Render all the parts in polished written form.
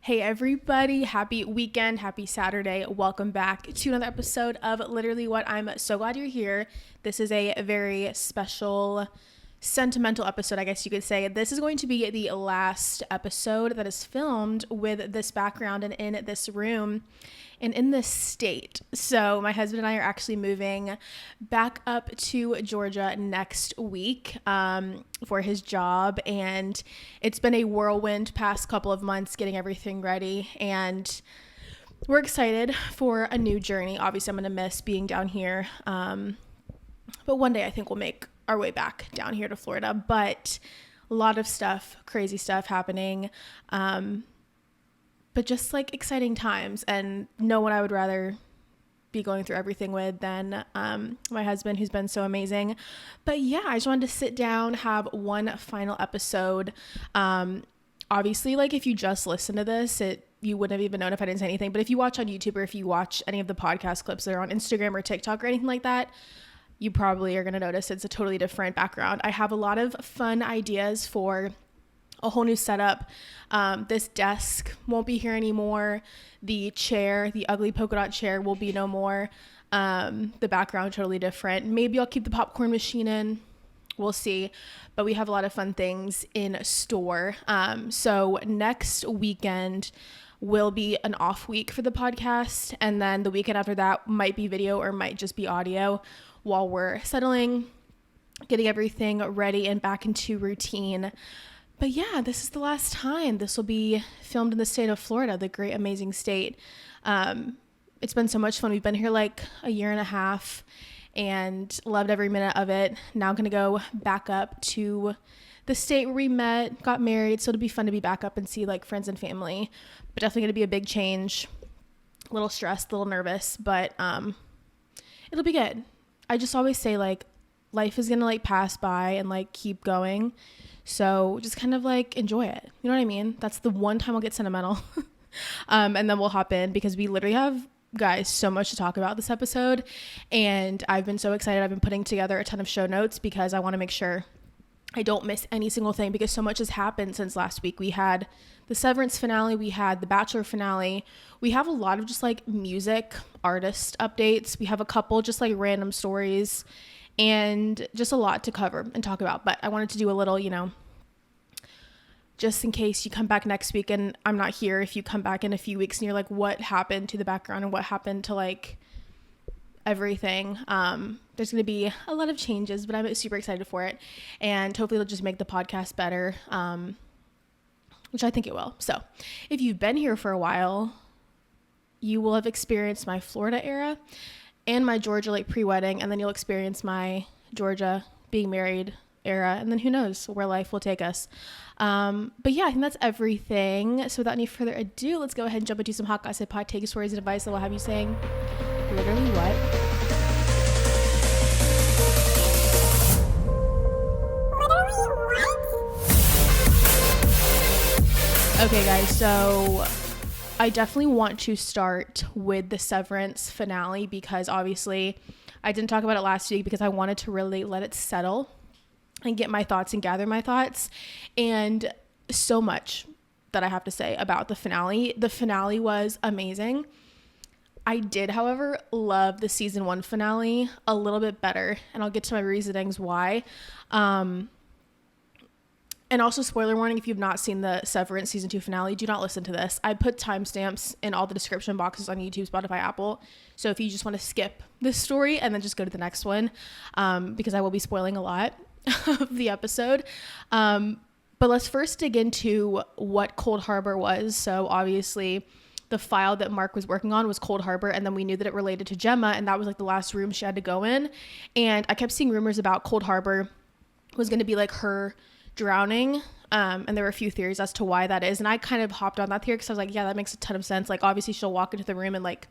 Hey everybody, happy weekend, happy Saturday. Welcome back to another episode of Literally What. I'm so glad you're here. This is a very special, sentimental episode, I guess you could say. This is going to be the last episode that is filmed with this background and in this room and in this state. So my husband and I are actually moving back up to Georgia next week for his job, and it's been a whirlwind past couple of months getting everything ready, and we're excited for a new journey. Obviously I'm gonna miss being down here, but one day I think we'll make our way back down here to Florida. But a lot of stuff, crazy stuff happening, but just like exciting times, and no one I would rather be going through everything with than my husband, who's been so amazing. But yeah, I just wanted to sit down, have one final episode. Obviously, like if you just listen to this, you wouldn't have even known if I didn't say anything. But if you watch on YouTube, or if you watch any of the podcast clips that are on Instagram or TikTok or anything like that, you probably are going to notice it's a totally different background. I have a lot of fun ideas for a whole new setup. This desk won't be here anymore. The chair, the ugly polka dot chair, will be no more. The background totally different. Maybe I'll keep the popcorn machine in. We'll see. But we have a lot of fun things in store. So next weekend will be an off week for the podcast, and then the weekend after that might be video or might just be audio while we're settling, getting everything ready and back into routine. But yeah, this is the last time this will be filmed in the state of Florida, the great, amazing state. It's been so much fun. We've been here like a year and a half and loved every minute of it. Now I'm going to go back up to the state where we met, got married. So it'll be fun to be back up and see like friends and family, but definitely going to be a big change. A little stressed, a little nervous, but it'll be good. I just always say like life is going to like pass by and like keep going. So just kind of like enjoy it. You know what I mean? That's the one time I'll get sentimental. And then we'll hop in because we literally have, guys, so much to talk about this episode. And I've been so excited. I've been putting together a ton of show notes because I want to make sure I don't miss any single thing, because so much has happened since last week. We had the Severance finale. We had the Bachelor finale. We have a lot of just like music artist updates. We have a couple just like random stories and just a lot to cover and talk about. But I wanted to do a little, just in case you come back next week and I'm not here, if you come back in a few weeks and you're like, what happened to the background and what happened to like everything? There's going to be a lot of changes, but I'm super excited for it. And hopefully it'll just make the podcast better, which I think it will. So if you've been here for a while, you will have experienced my Florida era and my Georgia like pre-wedding, and then you'll experience my Georgia being married era, and then who knows where life will take us. But yeah, I think that's everything. So without any further ado, let's go ahead and jump into some hot gossip, hot take, stories, and advice that will have you saying literally what? Okay guys, so I definitely want to start with the Severance finale, because obviously I didn't talk about it last week because I wanted to really let it settle and get my thoughts and gather my thoughts. And so much that I have to say about the finale. The finale was amazing. I did, however, love the season 1 finale a little bit better, and I'll get to my reasonings why. And also, spoiler warning, if you've not seen the Severance season 2 finale, do not listen to this. I put timestamps in all the description boxes on YouTube, Spotify, Apple. So if you just want to skip this story and then just go to the next one, because I will be spoiling a lot of the episode. But let's first dig into what Cold Harbor was. So obviously the file that Mark was working on was Cold Harbor, and then we knew that it related to Gemma, and that was like the last room she had to go in. And I kept seeing rumors about Cold Harbor was going to be like her drowning, and there were a few theories as to why that is, and I kind of hopped on that theory because I was like, yeah, that makes a ton of sense. Like obviously she'll walk into the room and like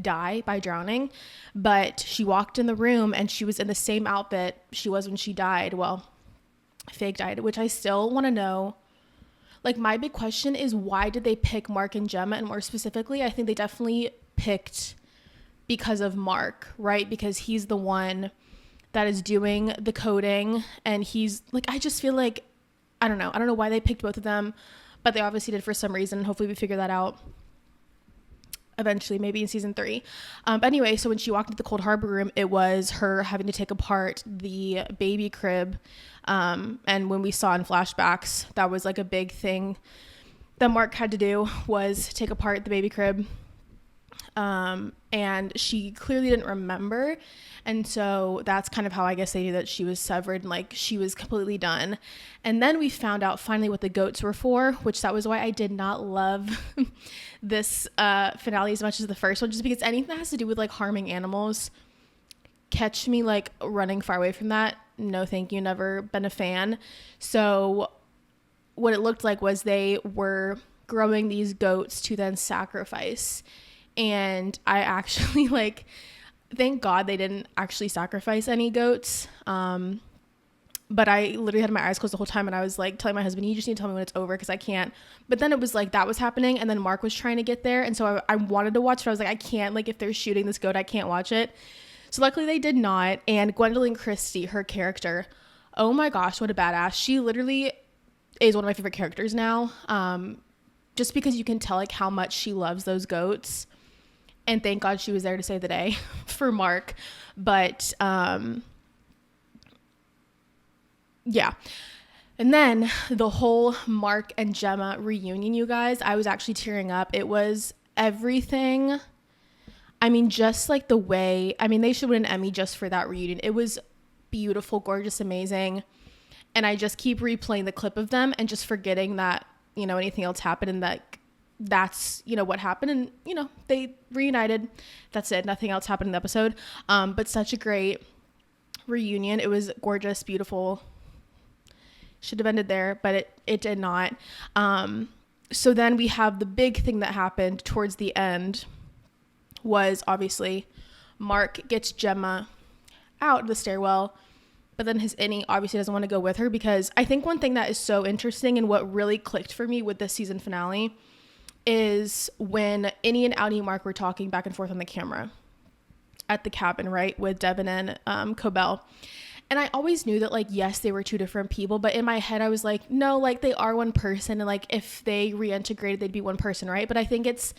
die by drowning, but she walked in the room and she was in the same outfit she was when she died, well, fake died, which I still want to know. Like my big question is, why did they pick Mark and Gemma? And more specifically, I think they definitely picked because of Mark, right? Because he's the one that is doing the coding, and he's like, I just feel like, I don't know why they picked both of them, but they obviously did for some reason. Hopefully we figure that out eventually, maybe in season 3. But anyway, so when she walked into the Cold Harbor room, it was her having to take apart the baby crib. And when we saw in flashbacks, that was like a big thing that Mark had to do, was take apart the baby crib. And she clearly didn't remember. And so that's kind of how I guess they knew that she was severed and like she was completely done. And then we found out finally what the goats were for, which that was why I did not love this finale as much as the first one, just because anything that has to do with like harming animals, catch me like running far away from that. No, thank you. Never been a fan. So what it looked like was they were growing these goats to then sacrifice. And I actually like, thank God they didn't actually sacrifice any goats. But I literally had my eyes closed the whole time, and I was like telling my husband, you just need to tell me when it's over because I can't. But then it was like that was happening, and then Mark was trying to get there, and so I wanted to watch, but I was like, I can't, like if they're shooting this goat, I can't watch it. So luckily they did not. And Gwendolyn Christie, her character, oh my gosh, what a badass. She literally is one of my favorite characters now, just because you can tell like how much she loves those goats. And thank God she was there to save the day for Mark. But yeah. And then the whole Mark and Gemma reunion, you guys, I was actually tearing up. It was everything. I mean, just like the way, I mean, they should win an Emmy just for that reunion. It was beautiful, gorgeous, amazing. And I just keep replaying the clip of them and just forgetting that, you know, anything else happened, and that that's, you know, what happened. And, you know, they reunited. That's it. Nothing else happened in the episode. But such a great reunion. It was gorgeous, beautiful. Should have ended there, but it did not. So then we have the big thing that happened towards the end was obviously Mark gets Gemma out of the stairwell, but then his innie obviously doesn't want to go with her, because I think one thing that is so interesting and what really clicked for me with this season finale is when Innie and Outie Mark were talking back and forth on the camera at the cabin, right, with Devin and Cobell. And I always knew that, like, yes, they were two different people, but in my head I was like, no, like, they are one person, and like if they reintegrated they'd be one person, right? But I think it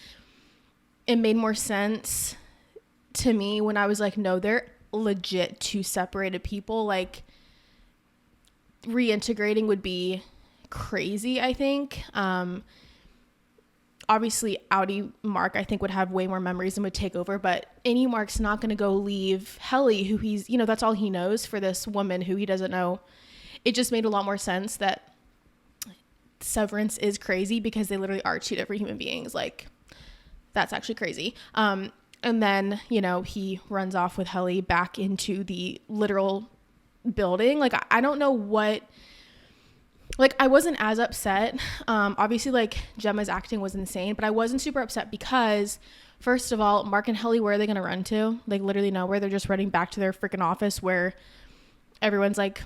made more sense to me when I was like, no, they're legit two separated people. Like, reintegrating would be crazy, I think. Obviously Outie Mark I think would have way more memories and would take over, but Innie Mark's not going to go leave Helly, who he's, you know, that's all he knows, for this woman who he doesn't know. It just made a lot more sense that Severance is crazy, because they literally are two different human beings. Like, that's actually crazy. And then, you know, he runs off with Helly back into the literal building. Like, I don't know what, like, I wasn't as upset. Obviously, like, Gemma's acting was insane, but I wasn't super upset because, first of all, Mark and Helly, where are they going to run to? Like, literally nowhere. They're just running back to their freaking office where everyone's, like,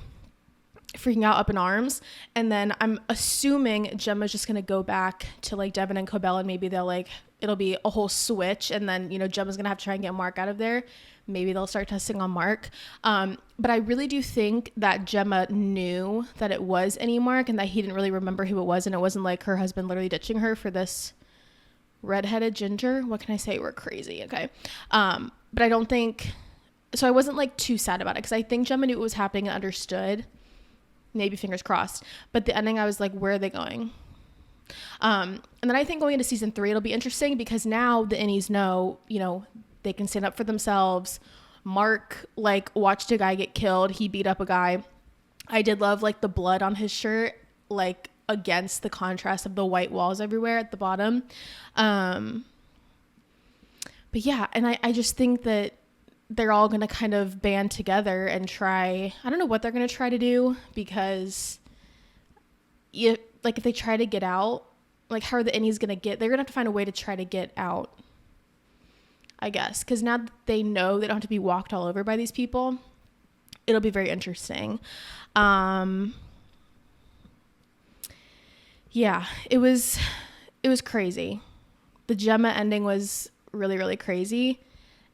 freaking out up in arms. And then I'm assuming Gemma's just going to go back to, like, Devin and Cobell, and maybe they'll, like, it'll be a whole switch, and then, you know, Gemma's going to have to try and get Mark out of there. Maybe they'll start testing on Mark. But I really do think that Gemma knew that it was any Mark, and that he didn't really remember who it was, and it wasn't like her husband literally ditching her for this redheaded ginger. What can I say? We're crazy. Okay. But I don't think, so I wasn't like too sad about it, because I think Gemma knew what was happening and understood. Maybe fingers crossed. But the ending, I was like, where are they going? And then I think going into season 3, it'll be interesting, because now the innies know, you know, they can stand up for themselves. Mark, like, watched a guy get killed. He beat up a guy. I did love, like, the blood on his shirt, like, against the contrast of the white walls everywhere at the bottom. But yeah, and I just think that they're all going to kind of band together and try, I don't know what they're going to try to do, because if they try to get out, like, how are the innies going to get, they're going to have to find a way to try to get out, I guess, because now that they know they don't have to be walked all over by these people, it'll be very interesting. Yeah, it was crazy. The Gemma ending was really, really crazy,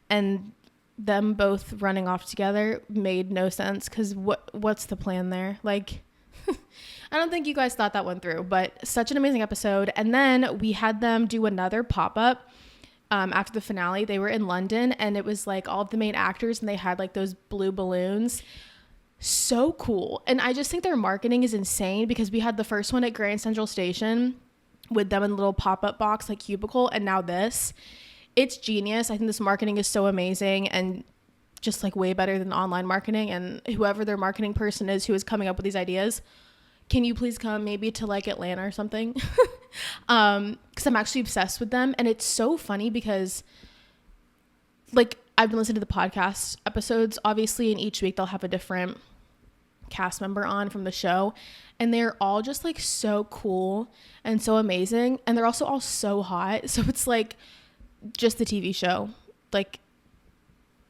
and them both running off together made no sense, because what's the plan there? Like, I don't think you guys thought that one through, but such an amazing episode. And then we had them do another pop-up after the finale. They were in London, and it was like all of the main actors, and they had like those blue balloons. So cool. And I just think their marketing is insane, because we had the first one at Grand Central Station with them in a little pop-up box, like cubicle, and now this. It's genius. I think this marketing is so amazing, and just like way better than online marketing. And whoever their marketing person is who is coming up with these ideas, can you please come maybe to like Atlanta or something? Because I'm actually obsessed with them. And it's so funny because like I've been listening to the podcast episodes, obviously, and each week they'll have a different cast member on from the show, and they're all just like so cool and so amazing, and they're also all so hot. So it's like just the TV show, like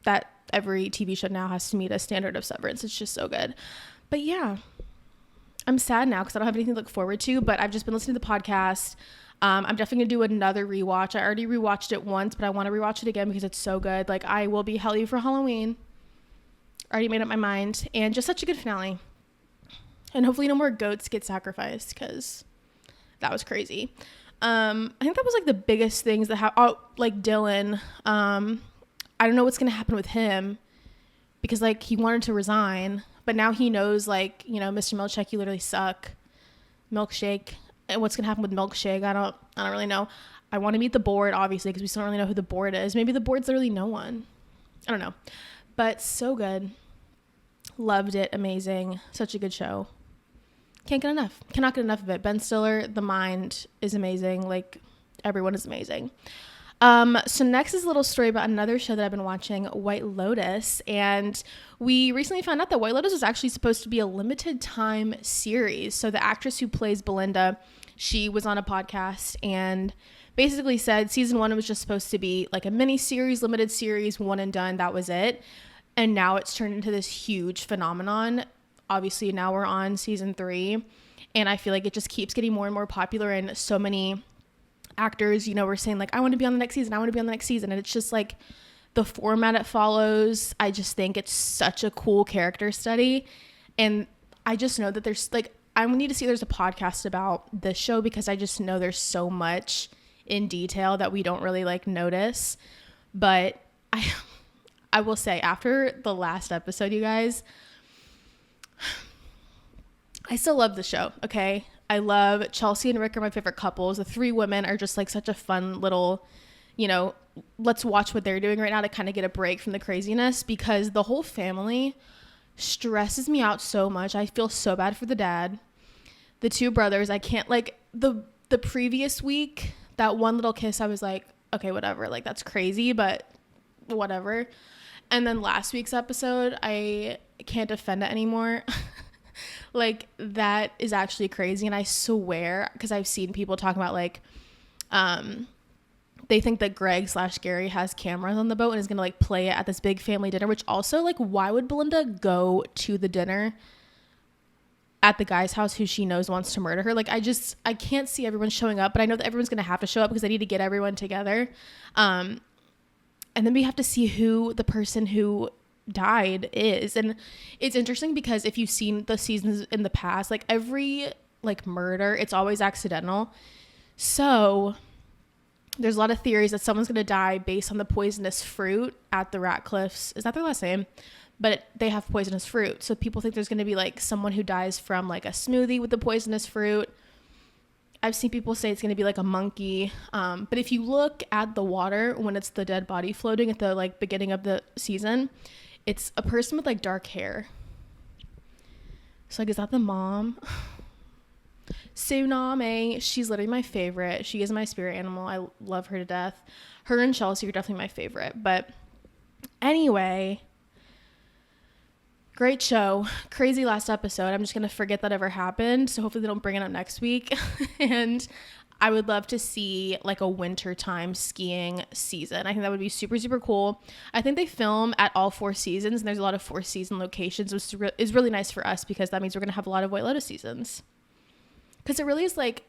that every TV show now has to meet a standard of Severance. It's just so good. But yeah, I'm sad now because I don't have anything to look forward to, but I've just been listening to the podcast. I'm definitely gonna do another rewatch. I already rewatched it once, but I want to rewatch it again because it's so good. Like, I will be hell you for Halloween. Already made up my mind. And just such a good finale. And hopefully no more goats get sacrificed, because that was crazy. I think that was like the biggest things that like Dylan. I don't know what's gonna happen with him, because like he wanted to resign, but now he knows, like, you know, Mr. Milkshake, you literally suck. Milkshake. And what's gonna happen with Milkshake, I don't really know. I want to meet the board, obviously, because we still don't really know who the board is. Maybe the board's literally no one. I don't know. But so good. Loved it. Amazing. Such a good show. Can't get enough. Cannot get enough of it. Ben Stiller, The Mind, is amazing. Like, everyone is amazing. So next is a little story about another show that I've been watching, White Lotus. And we recently found out that White Lotus was actually supposed to be a limited time series. So the actress who plays Belinda, she was on a podcast and basically said season 1 was just supposed to be like a mini series, limited series, one and done. That was it. And now it's turned into this huge phenomenon. Obviously now we're on season 3, and I feel like it just keeps getting more and more popular, and so many actors, you know, were saying like, I want to be on the next season, and it's just like the format it follows. I just think it's such a cool character study, and I just know that there's like, I need to see there's a podcast about this show, because I just know there's so much in detail that we don't really like notice. But I will say, after the last episode, you guys, I still love the show. Okay, I love Chelsea and Rick are my favorite couples. The 3 women are just like such a fun little, you know, let's watch what they're doing right now to kind of get a break from the craziness, because the whole family stresses me out so much. I feel so bad for the dad, the 2 brothers. I can't, like, the previous week, that one little kiss, I was like, okay, whatever, like, that's crazy, but whatever. And then last week's episode, I can't defend it anymore. Like, that is actually crazy. And I swear, because I've seen people talking about, like, they think that Greg/Gary has cameras on the boat and is gonna like play it at this big family dinner, which also, like, why would Belinda go to the dinner at the guy's house who she knows wants to murder her? Like, I can't see everyone showing up, but I know that everyone's gonna have to show up because they need to get everyone together. And then we have to see who the person who died is. And it's interesting because if you've seen the seasons in the past, like, every like murder, it's always accidental. So there's a lot of theories that someone's going to die based on the poisonous fruit at the Ratcliffes. Is that their last name? But they have poisonous fruit. So people think there's going to be like someone who dies from like a smoothie with the poisonous fruit. I've seen people say it's going to be like a monkey. But if you look at the water when it's the dead body floating at the like beginning of the season, it's a person with like dark hair. So like, is that the mom? Tsunami, she's literally my favorite. She is my spirit animal. I love her to death. Her and Chelsea are definitely my favorite. But anyway, great show. Crazy last episode. I'm just gonna forget that ever happened, so hopefully they don't bring it up next week. And I would love to see like a wintertime skiing season. I think that would be super, super cool. I think they film at all 4 seasons, and there's a lot of 4-season locations, which is really nice for us, because that means we're gonna have a lot of White Lotus seasons. Because it really is like,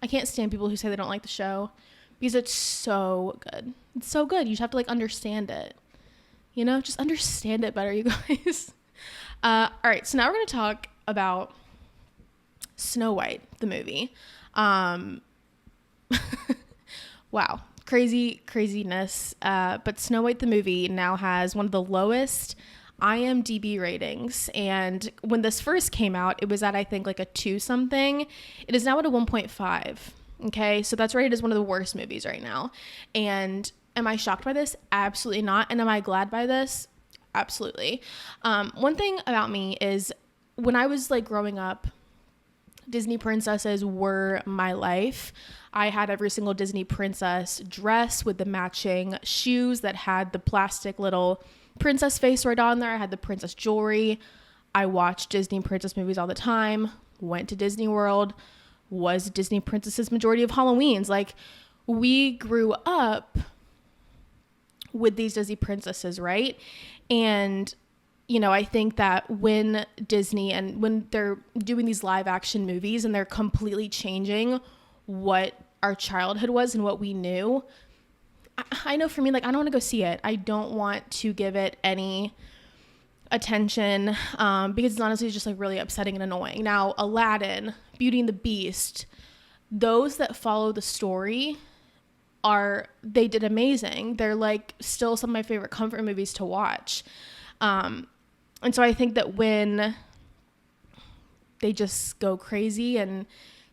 I can't stand people who say they don't like the show, because it's so good. It's so good. You just have to like understand it. You know, just understand it better, you guys. All right, so now we're going to talk about Snow White, the movie. Wow. Craziness. But Snow White, the movie, now has one of the lowest IMDb ratings. And when this first came out, it was at, I think, like a 2 something. It is now at a 1.5. Okay. So that's rated as one of the worst movies right now. And am I shocked by this? Absolutely not. And am I glad by this? Absolutely. One thing about me is when I was like growing up, Disney princesses were my life. I had every single Disney princess dress with the matching shoes that had the plastic little princess face right on there. I had the princess jewelry. I watched Disney princess movies all the time, went to Disney World, was Disney princesses majority of Halloweens. Like, we grew up with these Disney princesses, right? And you know, I think that when Disney and when they're doing these live action movies and they're completely changing what our childhood was and what we knew, I know for me, like, I don't want to go see it. I don't want to give it any attention because it's honestly just like really upsetting and annoying. Now, Aladdin, Beauty and the Beast, those that follow the story they did amazing. They're like still some of my favorite comfort movies to watch. And so I think that when they just go crazy and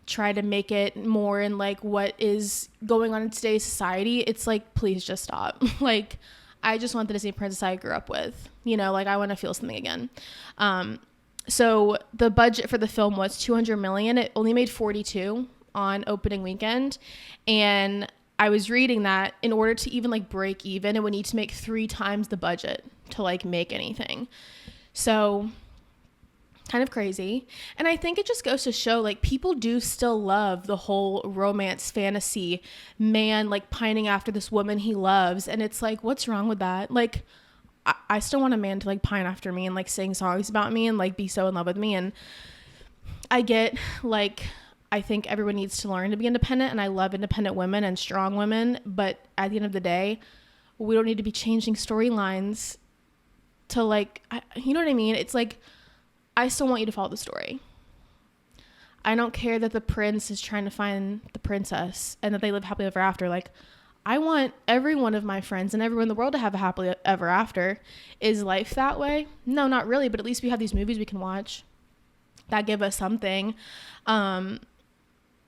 try to make it more in like what is going on in today's society, it's like, please just stop. Like, I just want the Disney princess I grew up with, you know, like I want to feel something again. So the budget for the film was 200 million. It only made 42 on opening weekend. And I was reading that in order to even like break even, it would need to make 3 times the budget to like make anything. So kind of crazy. And I think it just goes to show like people do still love the whole romance fantasy man like pining after this woman he loves. And it's like, what's wrong with that? Like, I still want a man to like pine after me and like sing songs about me and like be so in love with me. And I get like, I think everyone needs to learn to be independent, and I love independent women and strong women. But at the end of the day, we don't need to be changing storylines to like, you know what I mean? It's like, I still want you to follow the story. I don't care that the prince is trying to find the princess and that they live happily ever after. Like, I want every one of my friends and everyone in the world to have a happily ever after. Is life that way? No, not really. But at least we have these movies we can watch that give us something.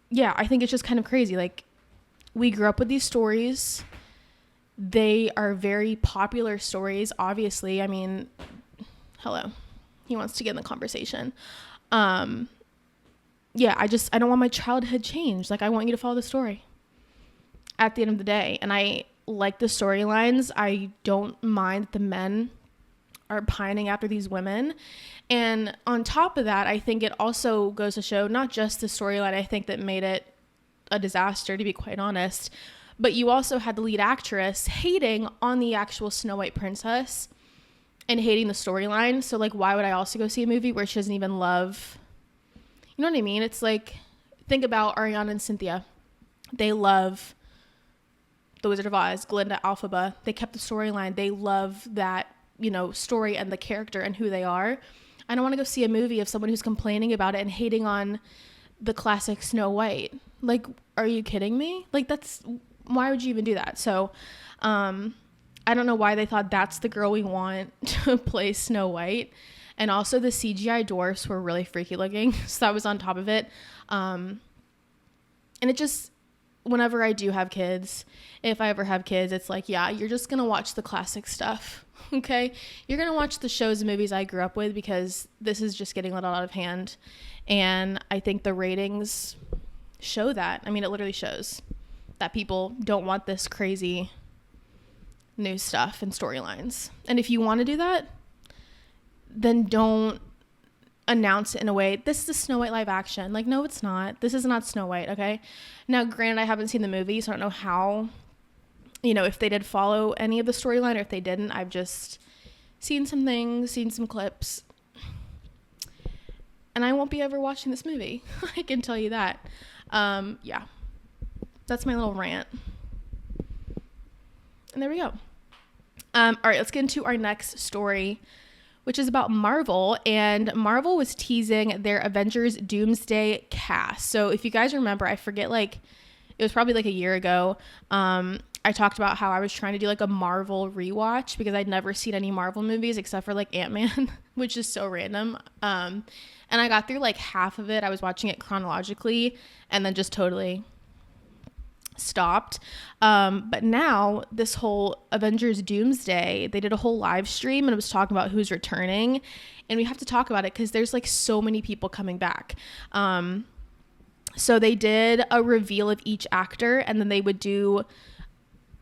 Yeah, I think it's just kind of crazy. Like, we grew up with these stories. They are very popular stories, obviously. I mean, hello. He wants to get in the conversation. Yeah, I don't want my childhood changed. Like, I want you to follow the story at the end of the day. And I like the storylines. I don't mind the men are pining after these women. And on top of that, I think it also goes to show not just the storyline, I think, that made it a disaster, to be quite honest, but you also had the lead actress hating on the actual Snow White princess and hating the storyline. So like, why would I also go see a movie where she doesn't even love, you know what I mean? It's like, think about Ariana and Cynthia. They love The Wizard of Oz, Glinda, Alphaba. They kept the storyline. They love that, you know, story and the character and who they are. I don't want to go see a movie of someone who's complaining about it and hating on the classic Snow White. Like, are you kidding me? Like, why would you even do that? So, I don't know why they thought that's the girl we want to play Snow White. And also the CGI dwarfs were really freaky looking. So that was on top of it. And it just, whenever I do have kids, if I ever have kids, it's like, yeah, you're just going to watch the classic stuff. Okay. You're going to watch the shows and movies I grew up with, because this is just getting a little out of hand. And I think the ratings show that. I mean, it literally shows that people don't want this crazy new stuff and storylines. And if you want to do that, then don't announce it in a way, this is the Snow White live action. Like, no, it's not. This is not Snow White, okay? Now, granted, I haven't seen the movie, so I don't know how, you know, if they did follow any of the storyline or if they didn't. I've just seen some things, seen some clips. And I won't be ever watching this movie. I can tell you that. Yeah. That's my little rant. And there we go. All right, let's get into our next story, which is about Marvel, and Marvel was teasing their Avengers Doomsday cast. So if you guys remember, I forget, like, it was probably like a year ago, I talked about how I was trying to do like a Marvel rewatch because I'd never seen any Marvel movies except for like Ant-Man, which is so random. And I got through like half of it. I was watching it chronologically and then just totally stopped. But now this whole Avengers Doomsday, they did a whole live stream and it was talking about who's returning, and we have to talk about it because there's like so many people coming back. So they did a reveal of each actor, and then they would do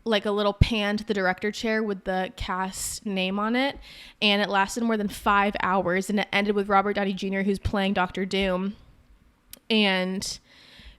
like a little pan to the director chair with the cast name on it, and it lasted more than 5 hours, and it ended with Robert Downey Jr., who's playing Dr. Doom. And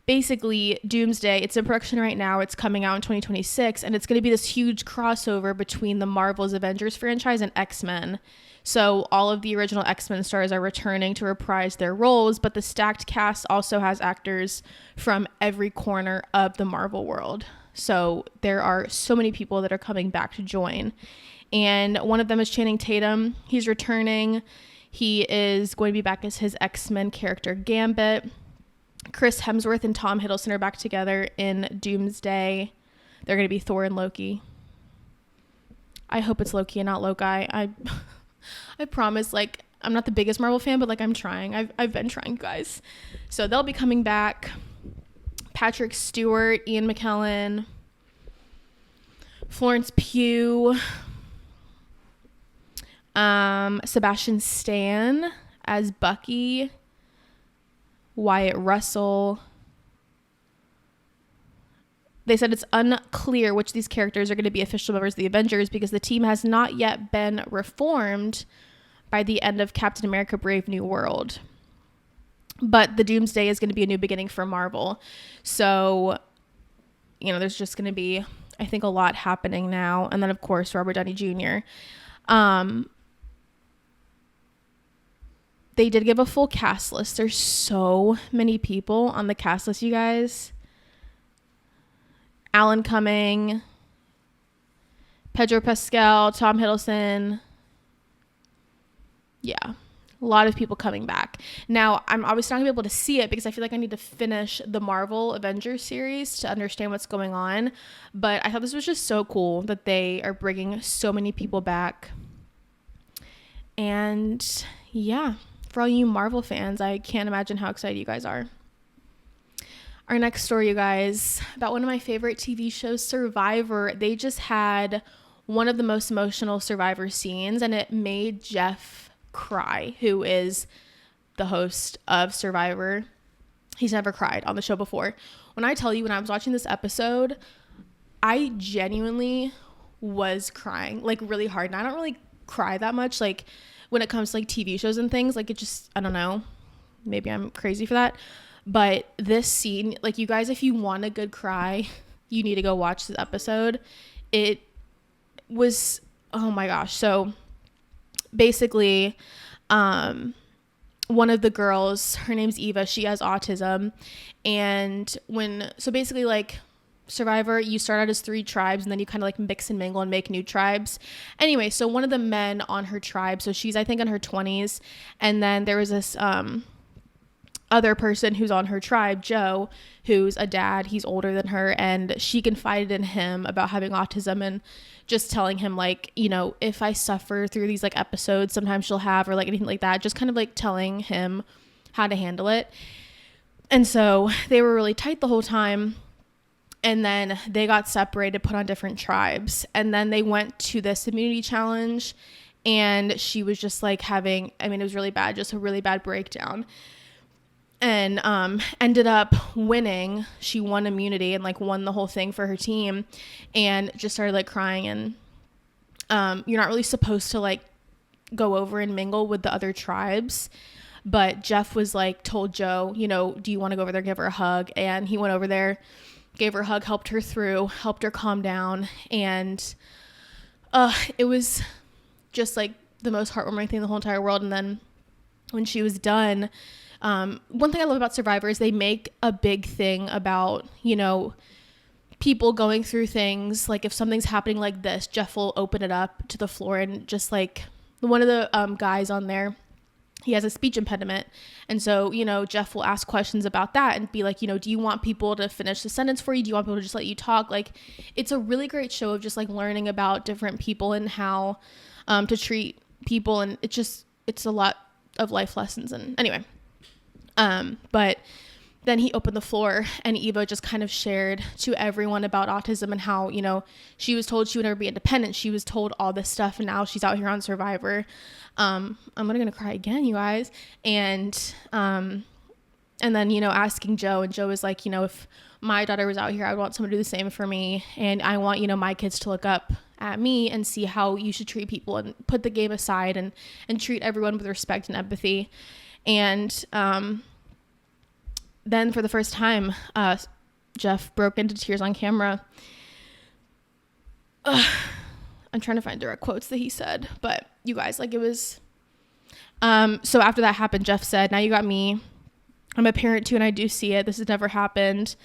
basically Doomsday, it's in production right now. It's coming out in 2026, and it's going to be this huge crossover between the Marvel's Avengers franchise and X-Men. So all of the original X-Men stars are returning to reprise their roles, but the stacked cast also has actors from every corner of the Marvel world. So there are so many people that are coming back to join. And one of them is Channing Tatum. He's returning. He is going to be back as his X-Men character Gambit. Chris Hemsworth and Tom Hiddleston are back together in Doomsday. They're going to be Thor and Loki. I hope it's Loki and not Loki. I promise, like, I'm not the biggest Marvel fan, but like I'm trying. I've been trying, guys. So they'll be coming back. Patrick Stewart, Ian McKellen, Florence Pugh, Sebastian Stan as Bucky, Wyatt Russell. They said it's unclear which of these characters are going to be official members of the Avengers because the team has not yet been reformed by the end of Captain America: Brave New World. But the Doomsday is going to be a new beginning for Marvel. So, you know, there's just going to be, I think, a lot happening now. And then, of course, Robert Downey Jr. They did give a full cast list. There's so many people on the cast list, you guys. Alan Cumming, Pedro Pascal, Tom Hiddleston. Yeah, a lot of people coming back. Now, I'm obviously not going to be able to see it because I feel like I need to finish the Marvel Avengers series to understand what's going on. But I thought this was just so cool that they are bringing so many people back. And yeah, for all you Marvel fans, I can't imagine how excited you guys are. Our next story, you guys, about one of my favorite TV shows, Survivor. They just had one of the most emotional Survivor scenes, and it made Jeff cry, who is the host of Survivor. He's never cried on the show before. When I tell you, when I was watching this episode, I genuinely was crying, like, really hard. And I don't really cry that much, like, when it comes to, like, TV shows and things. Like, it just, I don't know. Maybe I'm crazy for that. But this scene, like, you guys, if you want a good cry, you need to go watch this episode. It was, oh my gosh. So basically, one of the girls, her name's Eva, she has autism. And so basically, like, Survivor, you start out as 3 tribes and then you kind of like mix and mingle and make new tribes. Anyway, so one of the men on her tribe, so she's, I think, in her 20s. And then there was this, other person who's on her tribe, Joe, who's a dad. He's older than her, and she confided in him about having autism and just telling him, like, you know, if I suffer through these, like, episodes sometimes she'll have, or like anything like that, just kind of like telling him how to handle it. And so they were really tight the whole time, and then they got separated, put on different tribes, and then they went to this immunity challenge, and she was just like having, I mean, it was really bad, just a really bad breakdown. And ended up winning. She won immunity and like won the whole thing for her team, and just started like crying. And you're not really supposed to like go over and mingle with the other tribes, but Jeff was like, told Joe, you know, do you want to go over there, give her a hug? And he went over there, gave her a hug, helped her through, helped her calm down. And it was just like the most heartwarming thing in the whole entire world. And then when she was done, one thing I love about Survivor is they make a big thing about, you know, people going through things. Like if something's happening like this, Jeff will open it up to the floor and just like one of the guys on there, he has a speech impediment. And so, you know, Jeff will ask questions about that and be like, you know, do you want people to finish the sentence for you? Do you want people to just let you talk? Like, it's a really great show of just like learning about different people and how to treat people. And it's a lot of life lessons. And anyway, but then he opened the floor and Eva just kind of shared to everyone about autism and how, you know, she was told she would never be independent. She was told all this stuff, and now she's out here on Survivor. I'm gonna cry again, you guys. And then, you know, asking Joe, and Joe was like, you know, if my daughter was out here, I would want someone to do the same for me. And I want, you know, my kids to look up at me and see how you should treat people and put the game aside and treat everyone with respect and empathy. And, then for the first time, Jeff broke into tears on camera. I'm trying to find direct quotes that he said, but you guys, like, it was, so after that happened, Jeff said, now you got me. I'm a parent too, and I do see it. This has never happened,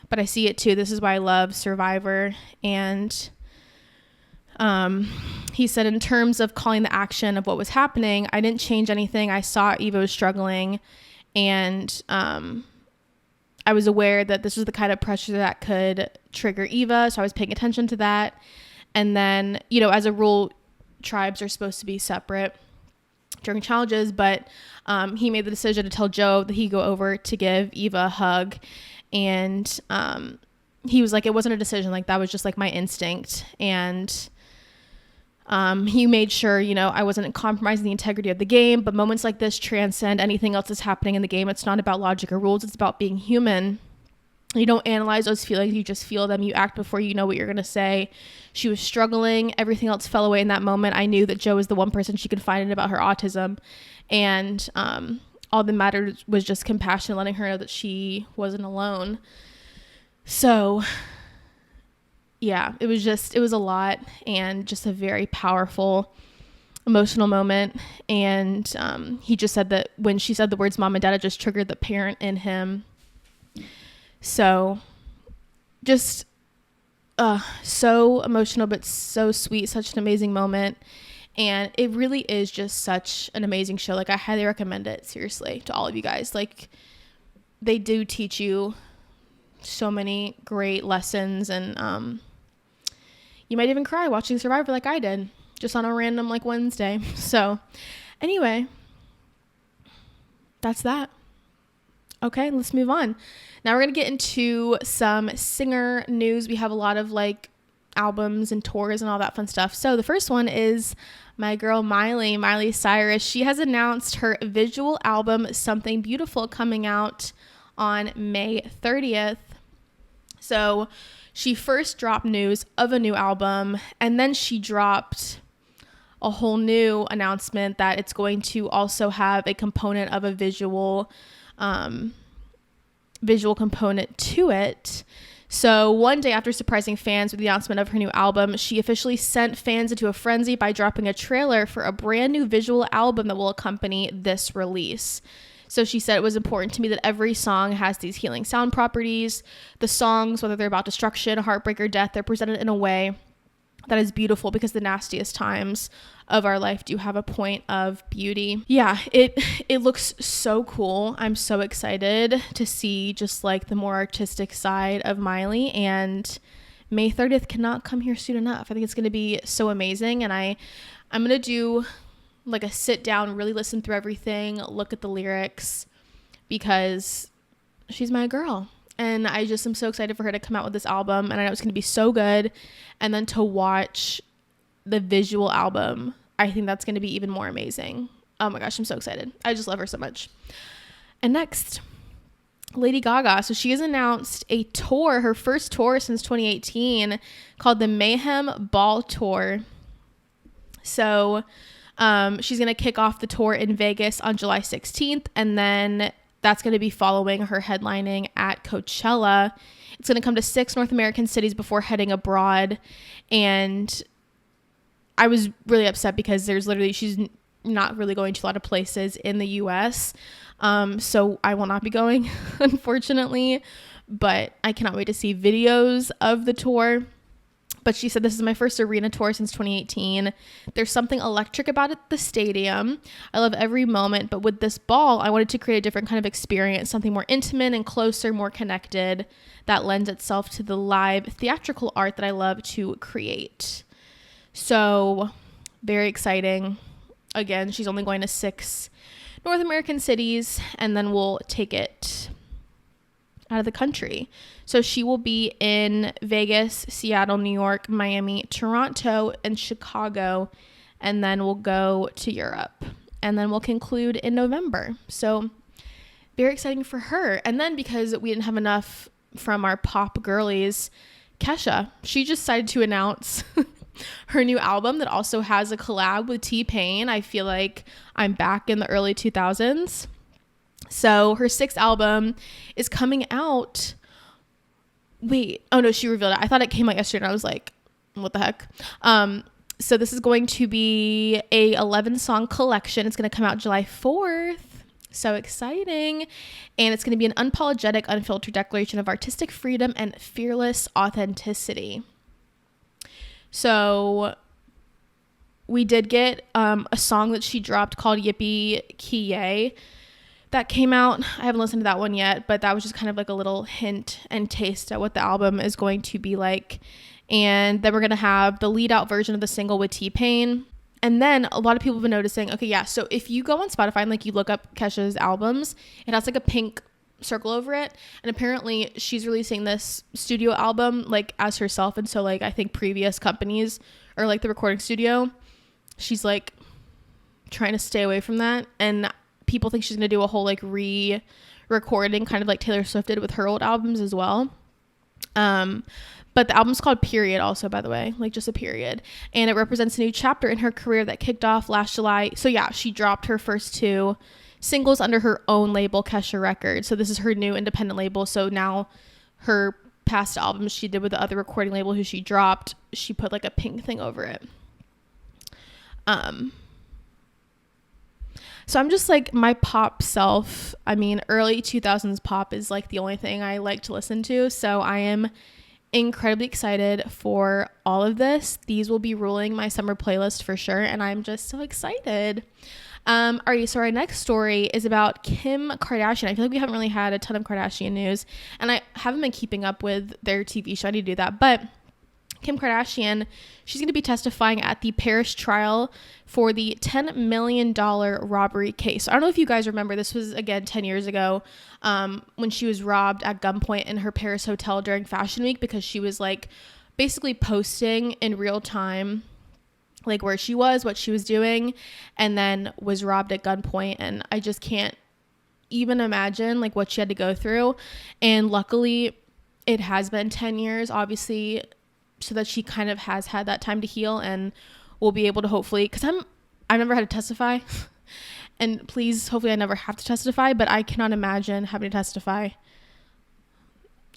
but I see it too. This is why I love Survivor. And, he said, in terms of calling the action of what was happening, I didn't change anything. I saw Eva was struggling, and, I was aware that this was the kind of pressure that could trigger Eva, so I was paying attention to that. And then, you know, as a rule, tribes are supposed to be separate during challenges, but he made the decision to tell Joe that he'd go over to give Eva a hug. And he was like, it wasn't a decision, like that was just like my instinct. And he made sure, you know, I wasn't compromising the integrity of the game, but moments like this transcend anything else that's happening in the game. It's not about logic or rules. It's about being human. You don't analyze those feelings. You just feel them. You act before you know what you're going to say. She was struggling. Everything else fell away in that moment. I knew that Joe was the one person she could find in about her autism. And all that mattered was just compassion, letting her know that she wasn't alone. So yeah, it was a lot, and just a very powerful, emotional moment. And he just said that when she said the words mom and dad, it just triggered the parent in him. So just so emotional, but so sweet, such an amazing moment. And it really is just such an amazing show. Like, I highly recommend it, seriously, to all of you guys. Like, they do teach you so many great lessons, and you might even cry watching Survivor like I did, just on a random like Wednesday. So anyway, that's that. Okay, let's move on. Now we're going to get into some singer news. We have a lot of like albums and tours and all that fun stuff. So the first one is my girl Miley Cyrus. She has announced her visual album Something Beautiful coming out on May 30th. So she first dropped news of a new album, and then she dropped a whole new announcement that it's going to also have a component of a visual component to it. So one day after surprising fans with the announcement of her new album, she officially sent fans into a frenzy by dropping a trailer for a brand new visual album that will accompany this release. So she said, it was important to me that every song has these healing sound properties. The songs, whether they're about destruction, heartbreak, or death, they're presented in a way that is beautiful, because the nastiest times of our life do have a point of beauty. Yeah, it looks so cool. I'm so excited to see just like the more artistic side of Miley, and May 30th cannot come here soon enough. I think it's going to be so amazing, and I'm going to do like a sit down, really listen through everything, look at the lyrics, because she's my girl. And I just am so excited for her to come out with this album, and I know it's going to be so good. And then to watch the visual album, I think that's going to be even more amazing. Oh my gosh, I'm so excited. I just love her so much. And next, Lady Gaga. So she has announced a tour, her first tour since 2018, called the MAYHEM Ball Tour. So she's going to kick off the tour in Vegas on July 16th, and then that's going to be following her headlining at Coachella. It's going to come to 6 North American cities before heading abroad. And I was really upset because she's not really going to a lot of places in the US. So I will not be going, unfortunately, but I cannot wait to see videos of the tour. But she said, this is my first arena tour since 2018. There's something electric about it, the stadium. I love every moment. But with this ball, I wanted to create a different kind of experience, something more intimate and closer, more connected, that lends itself to the live theatrical art that I love to create. So very exciting. Again, she's only going to 6 North American cities, and then we'll take it out of the country. So she will be in Vegas, Seattle, New York, Miami, Toronto, and Chicago, and then we'll go to Europe, and then we'll conclude in November. So very exciting for her. And then because we didn't have enough from our pop girlies, KESHA, she just decided to announce her new album that also has a collab with T-Pain. I feel like I'm back in the early 2000s. So her 6th album is coming out. Wait, oh no, she revealed it. I thought it came out yesterday and I was like, what the heck? So this is going to be a 11-song collection. It's going to come out July 4th. So exciting. And it's going to be an unapologetic, unfiltered declaration of artistic freedom and fearless authenticity. So we did get a song that she dropped called Yippee Ki Yay that came out. I haven't listened to that one yet, but that was just kind of like a little hint and taste at what the album is going to be like. And then we're going to have the lead out version of the single with T-Pain. And then a lot of people have been noticing, okay, yeah, so if you go on Spotify and like you look up KESHA's albums, it has like a pink circle over it. And apparently she's releasing this studio album like as herself. And so like I think previous companies or like the recording studio, she's like trying to stay away from that. And people think she's going to do a whole like re-recording kind of like Taylor Swift did with her old albums as well. But the album's called Period also, by the way, like just a period. And it represents a new chapter in her career that kicked off last July. So yeah, she dropped her first 2 singles under her own label, KESHA Records. So this is her new independent label. So now her past albums she did with the other recording label who she dropped, she put like a pink thing over it. So I'm just like my pop self. I mean, early 2000s pop is like the only thing I like to listen to. So I am incredibly excited for all of this. These will be ruling my summer playlist for sure. And I'm just so excited. Alright, so our next story is about Kim Kardashian. I feel like we haven't really had a ton of Kardashian news. And I haven't been keeping up with their TV show. I need to do that. But Kim Kardashian, she's going to be testifying at the Paris trial for the $10 million robbery case. I don't know if you guys remember, this was again 10 years ago when she was robbed at gunpoint in her Paris hotel during Fashion Week because she was like basically posting in real time like where she was, what she was doing, and then was robbed at gunpoint. And I just can't even imagine like what she had to go through. And luckily it has been 10 years, obviously, so that she kind of has had that time to heal and will be able to hopefully, because I've never had to testify and please, hopefully I never have to testify, but I cannot imagine having to testify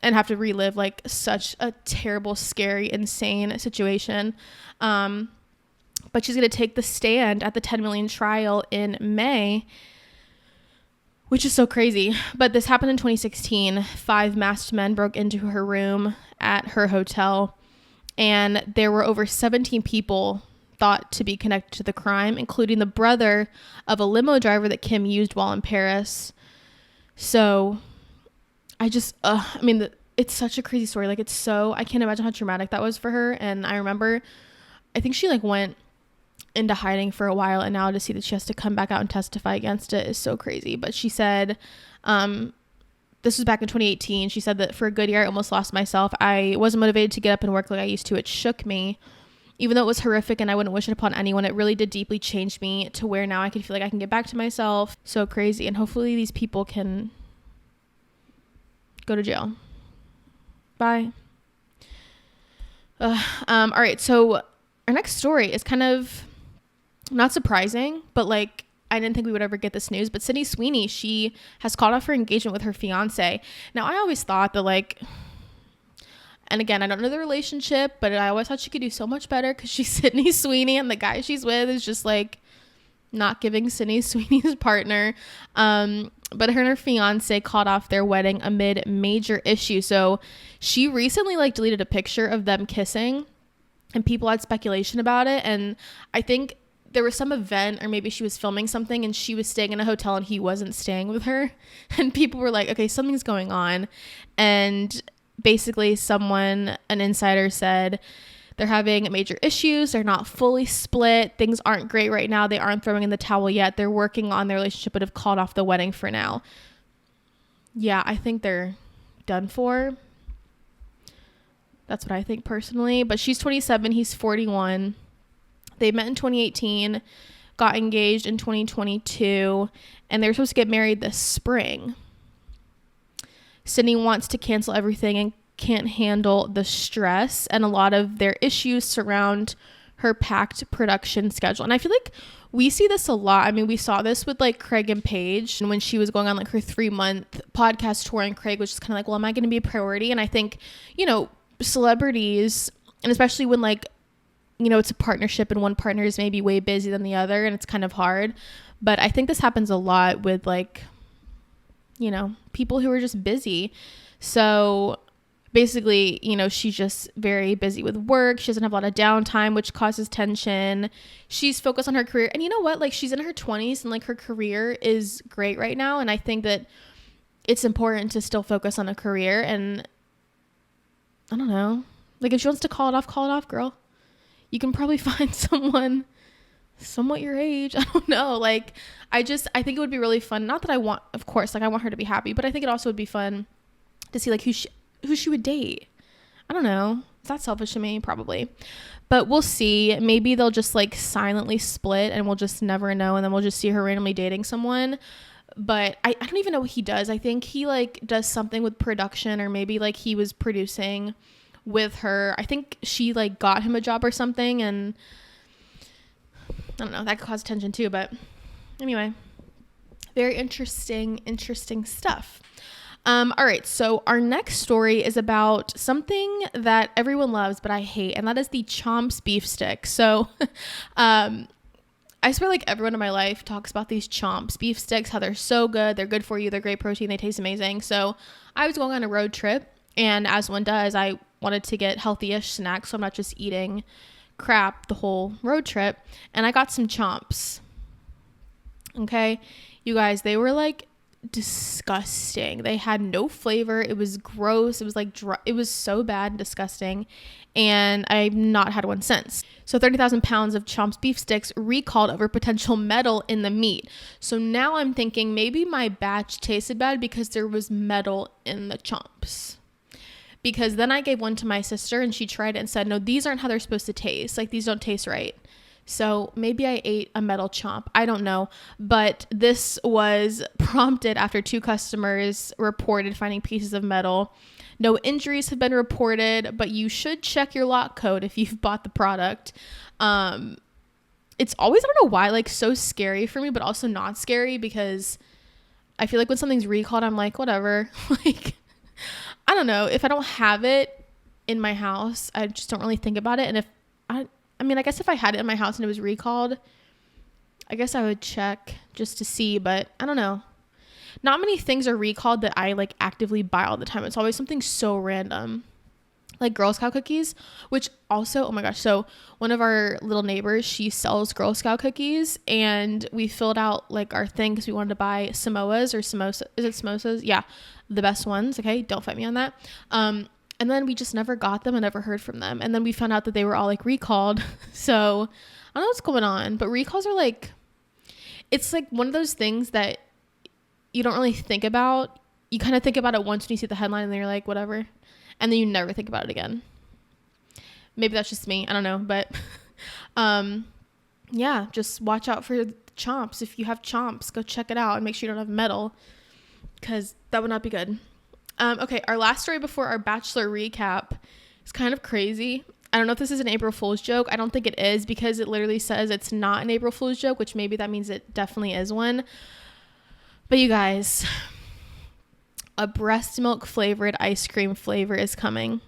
and have to relive like such a terrible, scary, insane situation. But she's going to take the stand at the 10 million trial in May, which is so crazy. But this happened in 2016. 5 masked men broke into her room at her hotel, and there were over 17 people thought to be connected to the crime, including the brother of a limo driver that Kim used while in Paris. So I just, I mean, it's such a crazy story. Like, it's so, I can't imagine how traumatic that was for her. And I remember, I think she like went into hiding for a while, and now to see that she has to come back out and testify against it is so crazy. But she said, this was back in 2018. She said that for a good year, I almost lost myself. I wasn't motivated to get up and work like I used to. It shook me. Even though it was horrific and I wouldn't wish it upon anyone, it really did deeply change me to where now I can feel like I can get back to myself. So crazy. And hopefully these people can go to jail. Bye. All right. So our next story is kind of not surprising, but like, I didn't think we would ever get this news, but Sydney Sweeney, she has called off her engagement with her fiance. Now, I always thought that like, and again, I don't know the relationship, but I always thought she could do so much better because she's Sydney Sweeney and the guy she's with is just like not giving Sydney Sweeney's partner. But her and her fiance called off their wedding amid major issue. So she recently like deleted a picture of them kissing and people had speculation about it. And I think there was some event, or maybe she was filming something and she was staying in a hotel and he wasn't staying with her. And people were like, okay, something's going on. And basically an insider said they're having major issues. They're not fully split. Things aren't great right now. They aren't throwing in the towel yet. They're working on their relationship, but have called off the wedding for now. Yeah, I think they're done for. That's what I think personally. But she's 27. He's 41. They met in 2018, got engaged in 2022, and they were supposed to get married this spring. Sydney wants to cancel everything and can't handle the stress, and a lot of their issues surround her packed production schedule. And I feel like we see this a lot. I mean, we saw this with like Craig and Paige, and when she was going on like her 3-month podcast tour, and Craig was just kind of like, well, am I going to be a priority? And I think, you know, celebrities, and especially when like, you know, it's a partnership and one partner is maybe way busy than the other, and it's kind of hard. But I think this happens a lot with like, you know, people who are just busy. So basically, you know, she's just very busy with work. She doesn't have a lot of downtime, which causes tension. She's focused on her career. And you know what? Like, she's in her 20s and like her career is great right now. And I think that it's important to still focus on a career. And I don't know, like if she wants to call it off, girl. You can probably find someone somewhat your age. I don't know. Like, I think it would be really fun. Not that I want, of course, like I want her to be happy, but I think it also would be fun to see like who she would date. I don't know. Is that selfish of me? Probably. But we'll see. Maybe they'll just like silently split and we'll just never know. And then we'll just see her randomly dating someone. But I don't even know what he does. I think he like does something with production, or maybe like he was producing with her. I think she like got him a job or something, and I don't know, that could cause tension too. But anyway, very interesting stuff. All right, so our next story is about something that everyone loves but I hate, and that is the CHOMPS beef stick. So I swear like everyone in my life talks about these CHOMPS beef sticks, how they're so good, they're good for you, they're great protein, they taste amazing. So I was going on a road trip, and as one does, I wanted to get healthy-ish snacks, so I'm not just eating crap the whole road trip. And I got some CHOMPS. Okay, you guys, they were like disgusting. They had no flavor. It was gross. It was like dry. It was so bad and disgusting, and I've not had one since. So 30,000 pounds of CHOMPS beef sticks recalled over potential metal in the meat. So now I'm thinking maybe my batch tasted bad because there was metal in the CHOMPS. Because then I gave one to my sister and she tried it and said, no, these aren't how they're supposed to taste. Like, these don't taste right. So maybe I ate a metal chomp. I don't know. But this was prompted after 2 customers reported finding pieces of metal. No injuries have been reported, but you should check your lot code if you've bought the product. It's always, I don't know why, like so scary for me, but also not scary, because I feel like when something's recalled, I'm like, whatever. Like, I don't know, if I don't have it in my house, I just don't really think about it. And if I mean, I guess if I had it in my house and it was recalled, I guess I would check just to see, but I don't know. Not many things are recalled that I like actively buy all the time. It's always something so random, like Girl Scout cookies, which also, oh my gosh. So one of our little neighbors, she sells Girl Scout cookies, and we filled out like our thing because we wanted to buy Samoas or samosa. Is it samosas? Yeah. The best ones. Okay. Don't fight me on that. And then we just never got them and never heard from them. And then we found out that they were all like recalled. So I don't know what's going on, but recalls are like, it's like one of those things that you don't really think about. You kind of think about it once when you see the headline and then you're like, whatever. And then you never think about it again. Maybe that's just me. I don't know. But yeah, just watch out for CHOMPS. If you have CHOMPS, go check it out and make sure you don't have metal, because that would not be good. Okay, our last story before our Bachelor recap is kind of crazy. I don't know if this is an April Fool's joke. I don't think it is, because it literally says it's not an April Fool's joke, which maybe that means it definitely is one. But you guys, a breast milk flavored ice cream flavor is coming.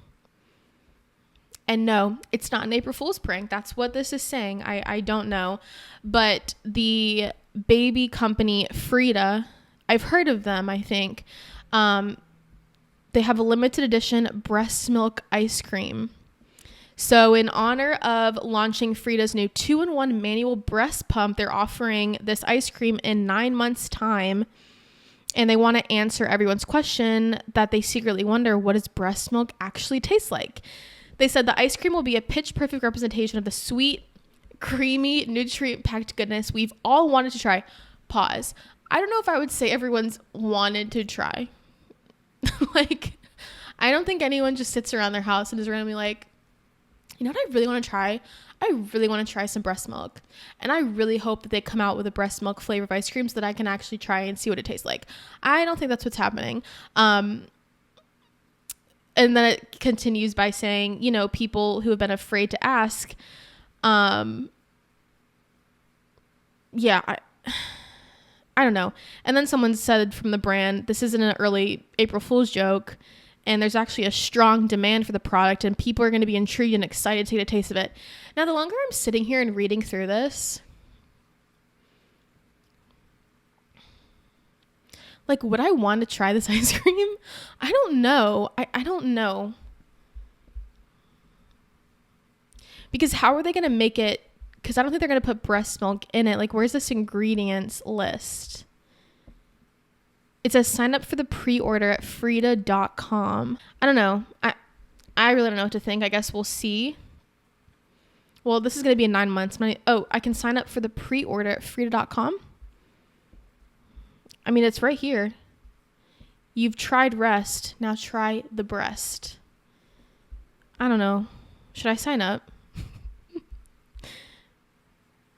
And no, it's not an April Fool's prank. That's what this is saying. I don't know. But the baby company Frida, I've heard of them, I think. They have a limited edition breast milk ice cream. So in honor of launching Frida's new 2-in-1 manual breast pump, they're offering this ice cream in 9 months' time. And they want to answer everyone's question that they secretly wonder, what does breast milk actually taste like? They said the ice cream will be a pitch-perfect representation of the sweet, creamy, nutrient-packed goodness we've all wanted to try. Pause. I don't know if I would say everyone's wanted to try. Like, I don't think anyone just sits around their house and is randomly like, you know what I really want to try? I really want to try some breast milk. And I really hope that they come out with a breast milk flavor of ice cream so that I can actually try and see what it tastes like. I don't think that's what's happening. And then it continues by saying, you know, people who have been afraid to ask, yeah, I don't know. And then someone said from the brand, this isn't an early April Fool's joke, and there's actually a strong demand for the product, and people are going to be intrigued and excited to get a taste of it. Now, the longer I'm sitting here and reading through this, like, would I want to try this ice cream? I don't know. I don't know. Because how are they going to make it? Because I don't think they're going to put breast milk in it. Like, where's this ingredients list? It says sign up for the pre-order at Frida.com. I don't know. I really don't know what to think. I guess we'll see. Well, this is going to be in 9 months. I can sign up for the pre-order at Frida.com. I mean, it's right here. You've tried rest. Now try the breast. I don't know. Should I sign up?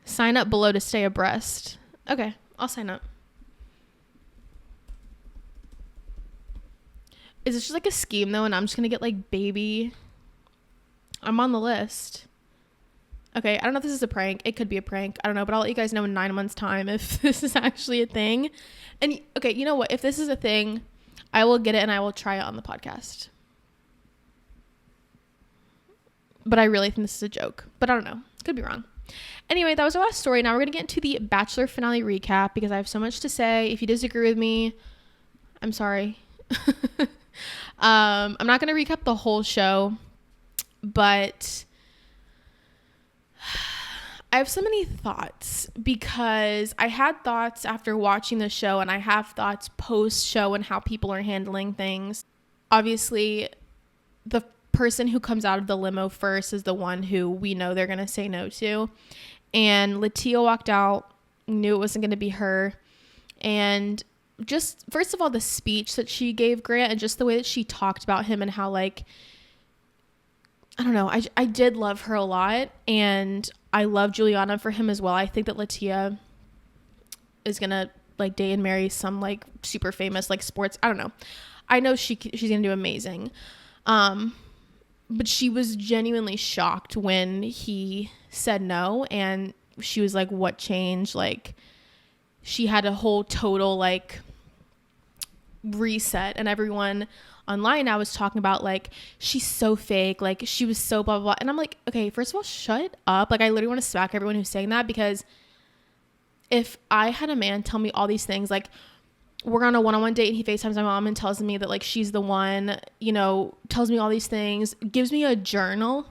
Sign up below to stay abreast. Okay, I'll sign up. Is this just like a scheme though, and I'm just gonna get like baby? I'm on the list. Okay, I don't know if this is a prank. It could be a prank. I don't know, but I'll let you guys know in 9 months' time if this is actually a thing. And okay, you know what? If this is a thing, I will get it and I will try it on the podcast. But I really think this is a joke. But I don't know. Could be wrong. Anyway, that was our last story. Now we're going to get into the Bachelor finale recap because I have so much to say. If you disagree with me, I'm sorry. I'm not going to recap the whole show, but I have so many thoughts because I had thoughts after watching the show and I have thoughts post-show and how people are handling things. Obviously, the person who comes out of the limo first is the one who we know they're going to say no to. And Latia walked out, knew it wasn't going to be her. And just, first of all, the speech that she gave Grant and just the way that she talked about him and how, like, I don't know, I did love her a lot. And I love Juliana for him as well. I think that Latia is going to, like, date and marry some, like, super famous, like, sports. I don't know. I know she's going to do amazing. But she was genuinely shocked when he said no. And she was like, what changed? Like, she had a whole total, like, reset. And everyone online now was talking about, like, she's so fake. Like, she was so blah, blah, blah. And I'm like, okay, first of all, shut up. Like, I literally want to smack everyone who's saying that, because if I had a man tell me all these things, like, we're on a one-on-one date and he FaceTimes my mom and tells me that, like, she's the one, you know, tells me all these things, gives me a journal,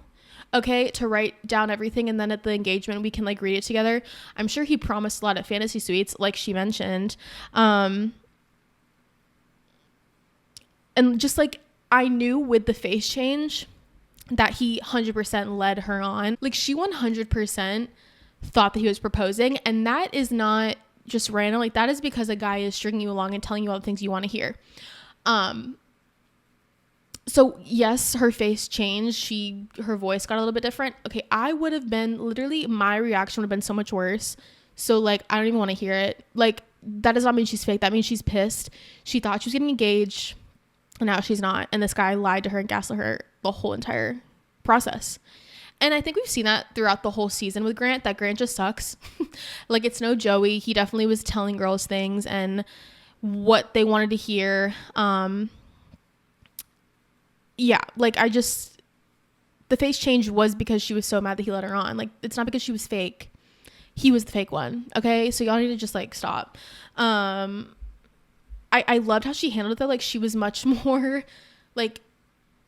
okay, to write down everything, and then at the engagement we can, like, read it together. I'm sure he promised a lot at Fantasy Suites, like she mentioned. And just, like, I knew with the face change that he 100% led her on. Like, she 100% thought that he was proposing, and that is not just random. Like, that is because a guy is stringing you along and telling you all the things you want to hear. So yes, her face changed. Her voice got a little bit different. Okay, I would have been, literally, my reaction would have been so much worse. So, like, I don't even want to hear it. Like, that does not mean she's fake. That means she's pissed. She thought she was getting engaged, and now she's not. And this guy lied to her and gaslit her the whole entire process. And I think we've seen that throughout the whole season with Grant, that Grant just sucks. Like, it's no Joey. He definitely was telling girls things and what they wanted to hear. Yeah, like, the face change was because she was so mad that he let her on. Like, it's not because she was fake. He was the fake one. Okay, so y'all need to just, like, stop. I loved how she handled it though. Like, she was much more, like,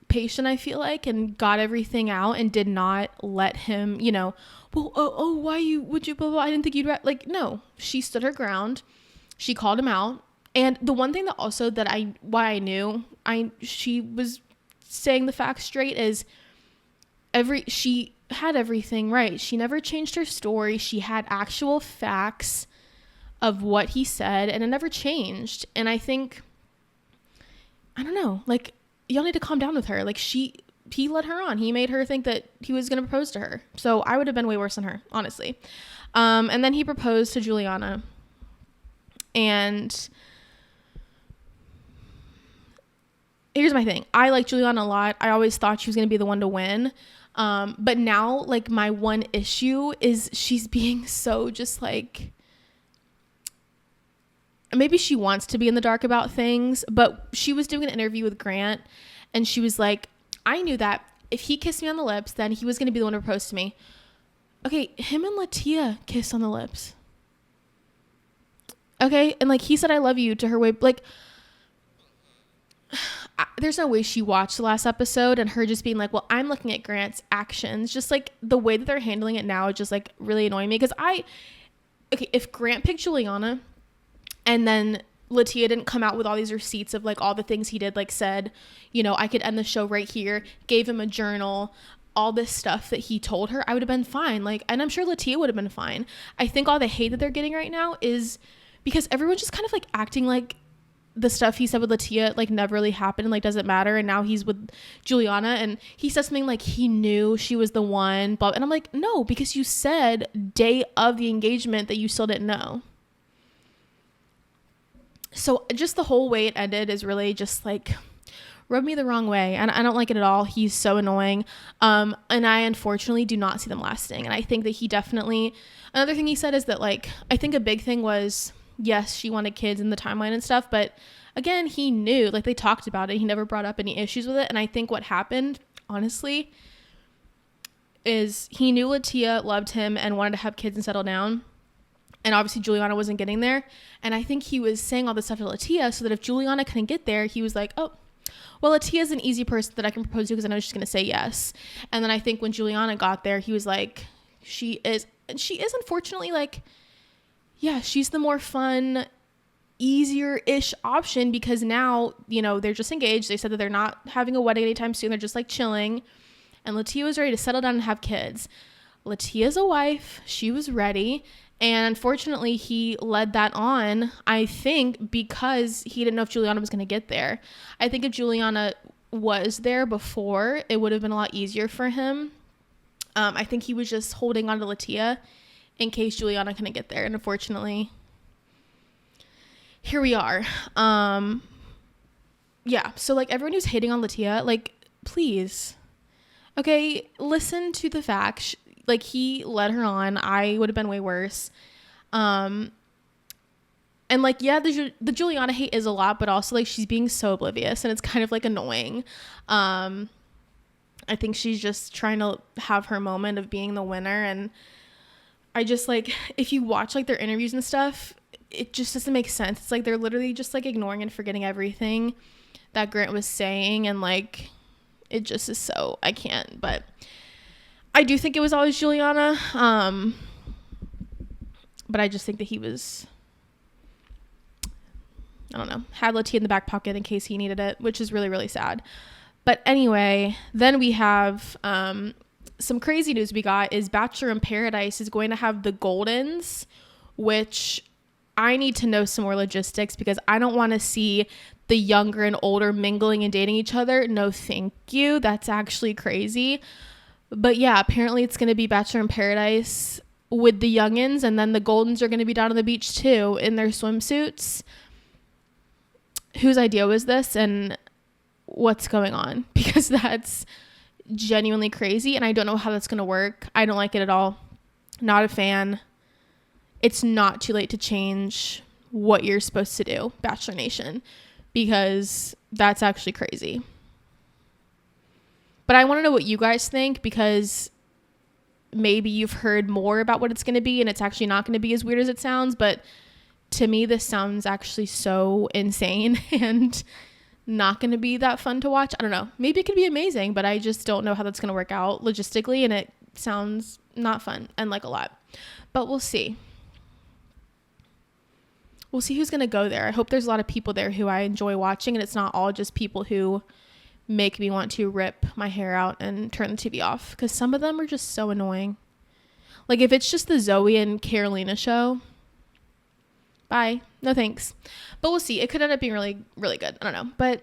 patient, I feel like, and got everything out and did not let him, you know, well, would you, blah, blah, I didn't think you'd, like, no, she stood her ground. She called him out. And the one thing that also that why I knew she was saying the facts straight is she had everything right. She never changed her story. She had actual facts of what he said, and it never changed. And I think, I don't know, like, y'all need to calm down with her. Like, he led her on. He made her think that he was going to propose to her. So I would have been way worse than her, honestly. And then he proposed to Juliana. And here's my thing. I like Juliana a lot. I always thought she was going to be the one to win. But now, like, my one issue is she's being so just like, maybe she wants to be in the dark about things, but she was doing an interview with Grant and she was like, I knew that if he kissed me on the lips, then he was going to be the one to propose to me. Okay, him and Latia kissed on the lips. Okay, and like he said I love you to her way, like, there's no way she watched the last episode and her just being like, well, I'm looking at Grant's actions. Just like the way that they're handling it now is just like really annoying me, because if Grant picked Juliana and then Latia didn't come out with all these receipts of like all the things he did, like said, you know, I could end the show right here, gave him a journal, all this stuff that he told her, I would have been fine. Like, and I'm sure Latia would have been fine. I think all the hate that they're getting right now is because everyone's just kind of like acting like the stuff he said with Latia like never really happened and like doesn't matter, and now he's with Juliana and he says something like he knew she was the one, but and I'm like, no, because you said day of the engagement that you still didn't know. So just the whole way it ended is really just like rubbed me the wrong way, and I don't like it at all. He's so annoying, and I unfortunately do not see them lasting. And I think that he definitely, another thing he said is that, like, I think a big thing was, yes, she wanted kids in the timeline and stuff, but again, he knew, like, they talked about it, he never brought up any issues with it. And I think what happened, honestly, is he knew Latia loved him and wanted to have kids and settle down, and obviously Juliana wasn't getting there, and I think he was saying all this stuff to Latia so that if Juliana couldn't get there, he was like, oh, well, Latia's an easy person that I can propose to because I know she's going to say yes. And then I think when Juliana got there, he was like, she is unfortunately, like, yeah, she's the more fun, easier-ish option, because now, you know, they're just engaged. They said that they're not having a wedding anytime soon. They're just like chilling. And Latia was ready to settle down and have kids. Latia's a wife. She was ready. And unfortunately, he led that on, I think, because he didn't know if Juliana was going to get there. I think if Juliana was there before, it would have been a lot easier for him. I think he was just holding on to Latia in case Juliana couldn't get there. And unfortunately, here we are. Yeah, so, like, everyone who's hating on Latia, like, please, okay, listen to the facts. Like, he led her on. I would have been way worse. And, like, yeah, the Juliana hate is a lot, but also, like, she's being so oblivious, and it's kind of, like, annoying. I think she's just trying to have her moment of being the winner, and I just, like, if you watch, like, their interviews and stuff, it just doesn't make sense. It's like they're literally just, like, ignoring and forgetting everything that Grant was saying, and, like, it just is so, I can't, but I do think it was always Juliana, but I just think that he was, I don't know, had Latia in the back pocket in case he needed it, which is really, really sad. But anyway, then we have some crazy news we got is Bachelor in Paradise is going to have the Goldens, which I need to know some more logistics, because I don't want to see the younger and older mingling and dating each other. No, thank you. That's actually crazy. But yeah, apparently it's going to be Bachelor in Paradise with the youngins, and then the Goldens are going to be down on the beach too in their swimsuits. Whose idea was this, and what's going on? Because that's genuinely crazy, and I don't know how that's going to work. I don't like it at all. Not a fan. It's not too late to change what you're supposed to do, Bachelor Nation, because that's actually crazy. But I want to know what you guys think, because maybe you've heard more about what it's going to be and it's actually not going to be as weird as it sounds. But to me, this sounds actually so insane and not going to be that fun to watch. I don't know. Maybe it could be amazing, but I just don't know how that's going to work out logistically, and it sounds not fun and like a lot. But we'll see. We'll see who's going to go there. I hope there's a lot of people there who I enjoy watching, and it's not all just people who make me want to rip my hair out and turn the TV off, because some of them are just so annoying. Like, if it's just the Zoe and Carolina show, bye. No thanks. But we'll see. It could end up being really, really good. I don't know. But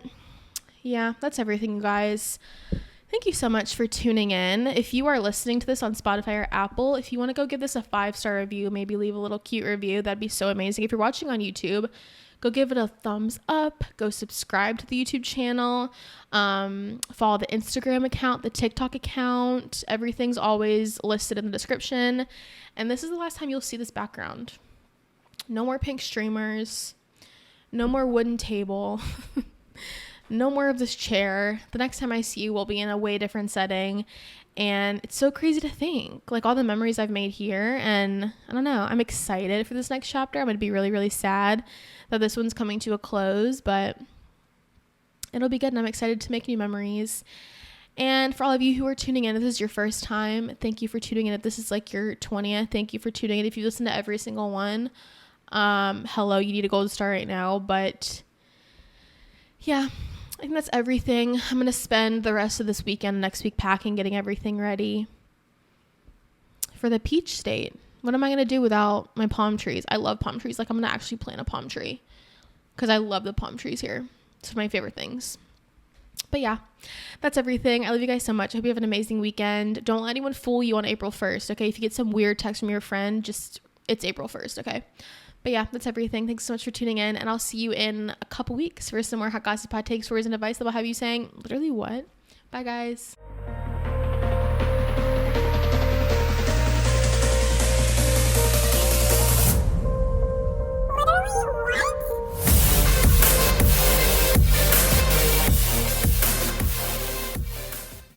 yeah, that's everything, you guys. Thank you so much for tuning in. If you are listening to this on Spotify or Apple, if you want to go give this a 5-star review, maybe leave a little cute review, that'd be so amazing. If you're watching on YouTube, go give it a thumbs up. Go subscribe to the YouTube channel. Follow the Instagram account, the TikTok account. Everything's always listed in the description. And this is the last time you'll see this background. No more pink streamers. No more wooden table. No more of this chair. The next time I see you will be in a way different setting. And it's so crazy to think, like, all the memories I've made here. And I don't know, I'm excited for this next chapter. I'm going to be really, really sad that this one's coming to a close, but it'll be good. And I'm excited to make new memories. And for all of you who are tuning in, if this is your first time, thank you for tuning in. If this is like your 20th, thank you for tuning in. If you listen to every single one, hello, you need a gold star right now. But yeah, I think that's everything. I'm going to spend the rest of this weekend, next week, packing, getting everything ready for the peach state. What am I going to do without my palm trees? I love palm trees. Like, I'm going to actually plant a palm tree because I love the palm trees here. It's one of my favorite things. But yeah, that's everything. I love you guys so much. I hope you have an amazing weekend. Don't let anyone fool you on April 1st, okay? If you get some weird text from your friend, just, it's April 1st, okay? But yeah, that's everything. Thanks so much for tuning in, and I'll see you in a couple weeks for some more hot gossip, hot takes, stories, and advice that will have you saying, literally what? Bye, guys.